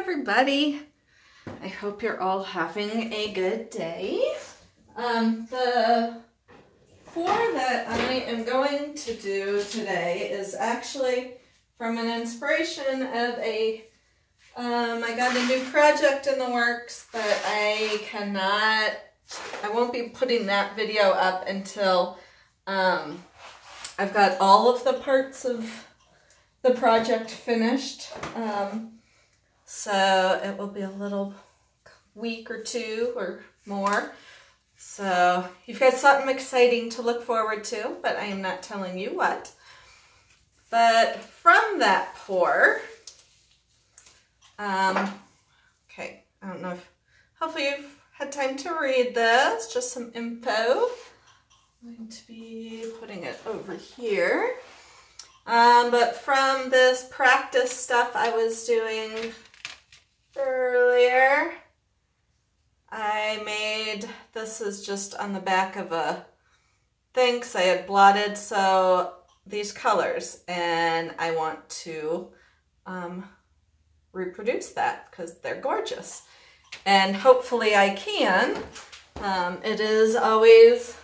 everybody. I hope you're all having a good day. The pour that I am going to do today is actually from an inspiration of I got a new project in the works, but I won't be putting that video up until I've got all of the parts of the project finished. So it will be a little week or two or more. So you've got something exciting to look forward to, but I am not telling you what. But from that pour, okay, I don't know if, hopefully you've had time to read this, just some info. I'm going to be putting it over here. But from this practice stuff I was doing earlier, I made, this is just on the back of a thing because I had blotted these colors, and I want to reproduce that because they're gorgeous, and hopefully I can. It is always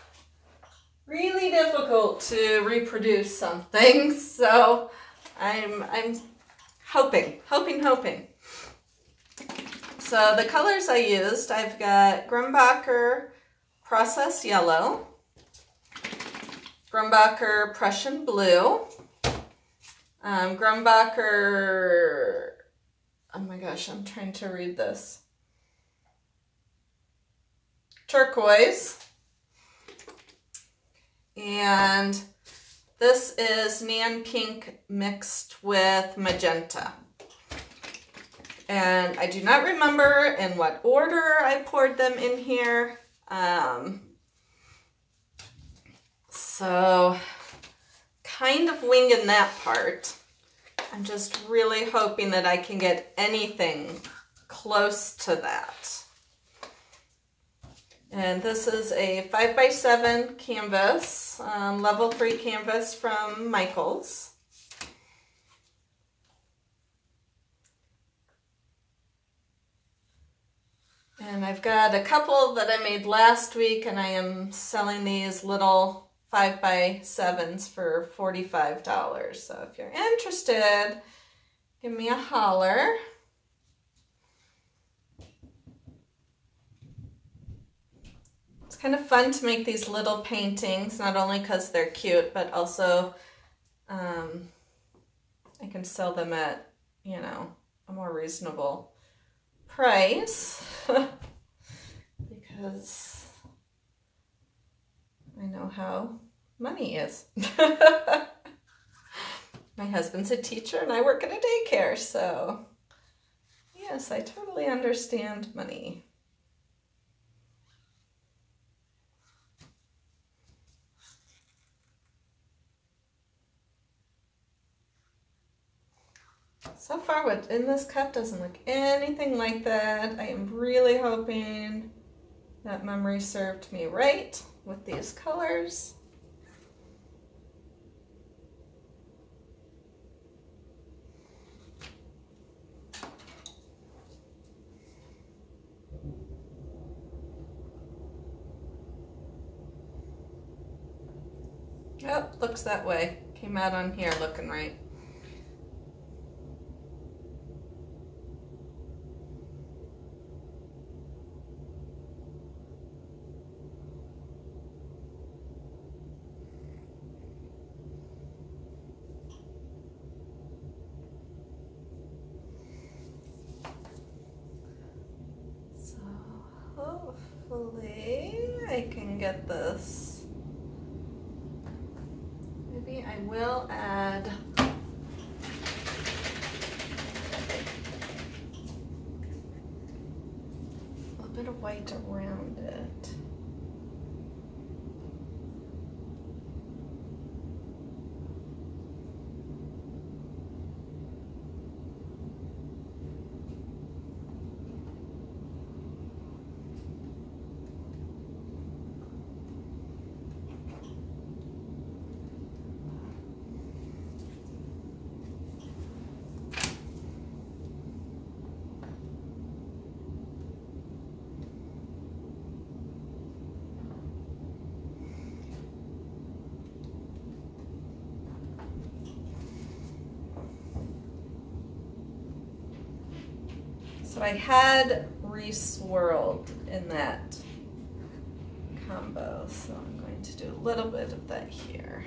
really difficult to reproduce something, so I'm hoping. So the colors I used, I've got Grumbacher Process Yellow, Grumbacher Prussian Blue, Grumbacher, oh my gosh, I'm trying to read this, Turquoise, and this is Neon Pink mixed with Magenta. And I do not remember in what order I poured them in here. So kind of winging that part. I'm just really hoping that I can get anything close to that. And this is a 5x7 canvas, level 3 canvas from Michaels. And I've got a couple that I made last week, and I am selling these little 5x7s for $45. So if you're interested, give me a holler. It's kind of fun to make these little paintings, not only because they're cute, but also I can sell them at, you know, a more reasonable price because I know how money is. My husband's a teacher and I work at a daycare, so yes, I totally understand money. So far, what's in this cup doesn't look anything like that. I am really hoping that memory served me right with these colors. Oh, looks that way. Came out on here looking right. Hopefully I can get this. Maybe I will add a bit of white around it. but I had re-swirled in that combo, so I'm going to do a little bit of that here.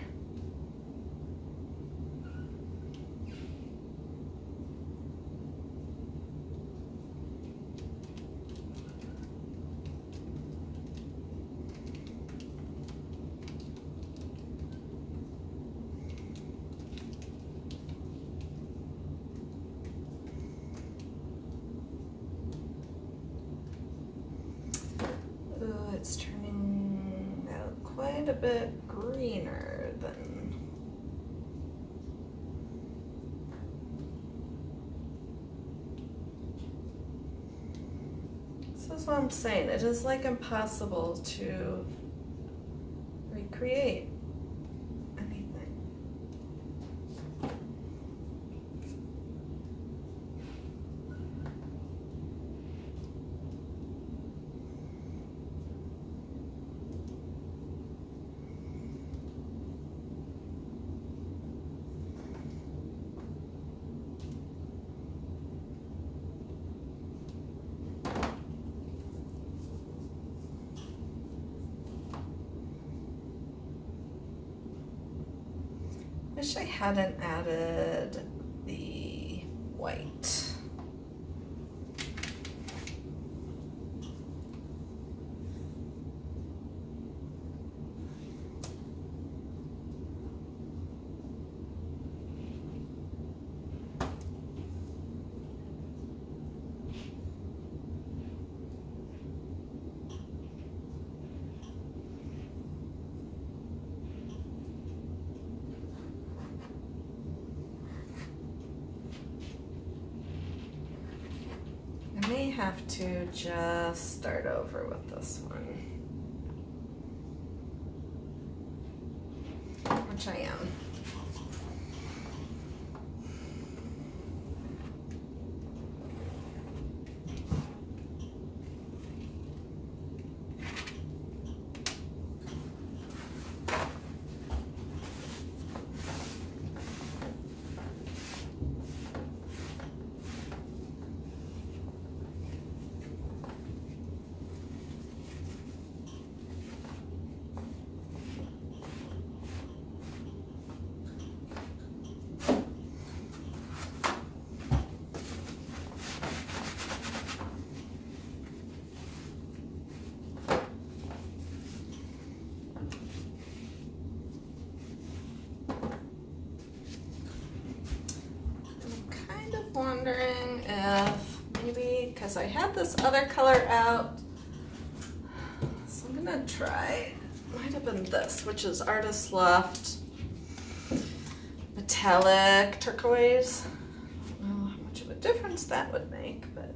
It's turning out quite a bit greener than. This is what I'm saying. It is like impossible to recreate anything. Wish I hadn't added the white. I may have to just start over with this one, which I am. Wondering if maybe, because I had this other color out, so I'm gonna try, might have been this, which is Artist Loft Metallic Turquoise. I don't know how much of a difference that would make, but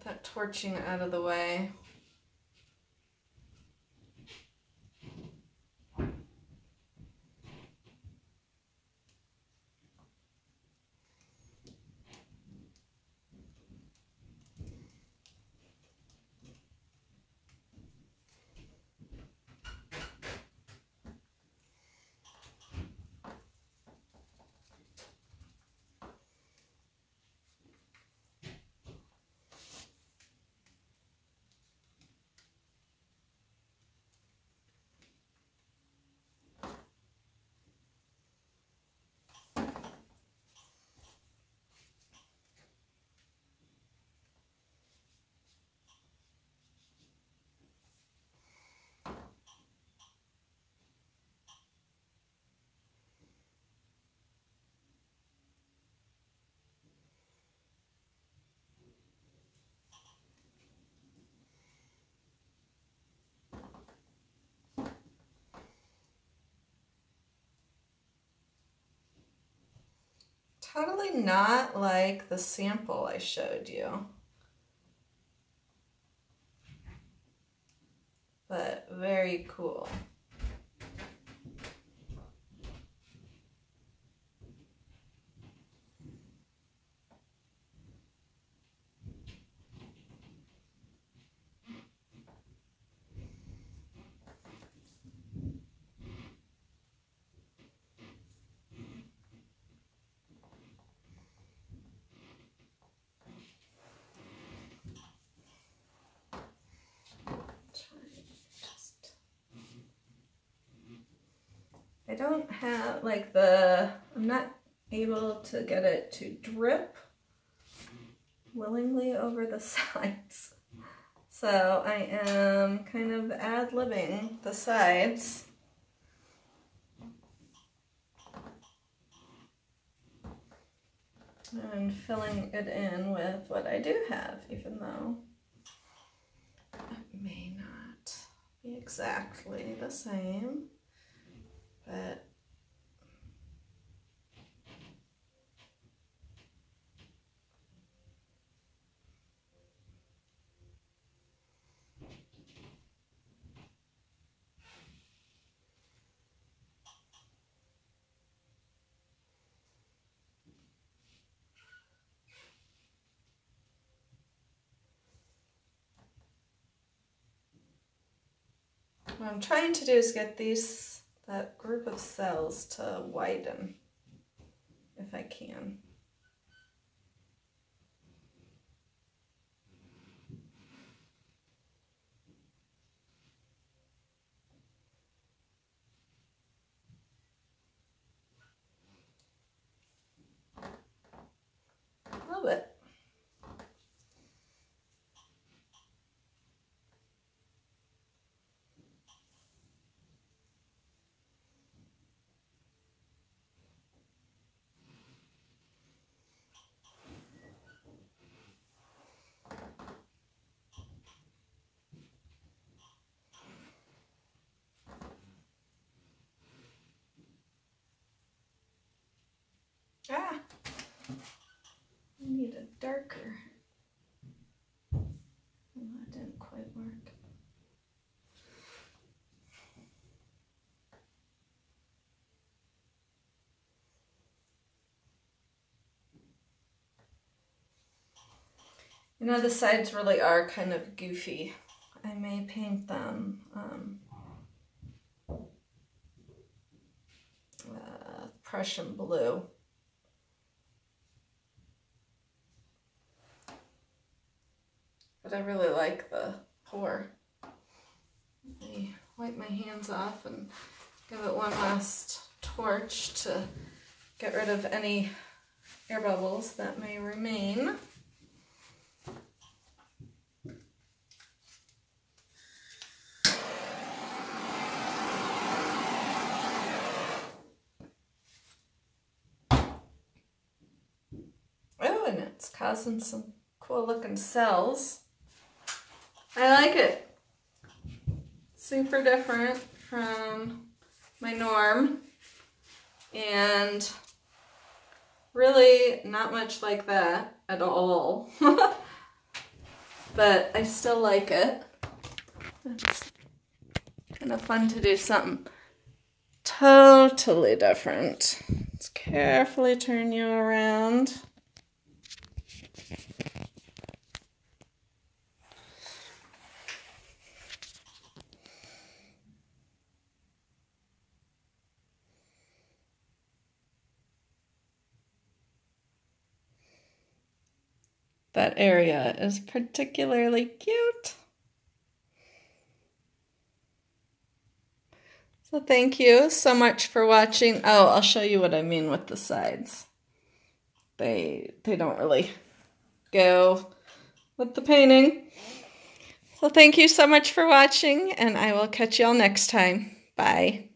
that torching out of the way. totally not like the sample I showed you. But very cool. I don't have like I'm not able to get it to drip willingly over the sides. So I am kind of ad-libbing the sides. And filling it in with what I do have, even though it may not be exactly the same. But what I'm trying to do is get that group of cells to widen, if I can. A little bit. Ah, I need a darker. Oh, that didn't quite work. You know, the sides really are kind of goofy. I may paint them Prussian blue. But I really like the pour. Let me wipe my hands off and give it one last torch to get rid of any air bubbles that may remain. Oh, and it's causing some cool looking cells. I like it. Super different from my norm, and really not much like that at all. But I still like it. It's kind of fun to do something totally different. Let's carefully turn you around. That area is particularly cute. So thank you so much for watching. Oh, I'll show you what I mean with the sides. They don't really go with the painting. So thank you so much for watching, and I will catch you all next time. Bye.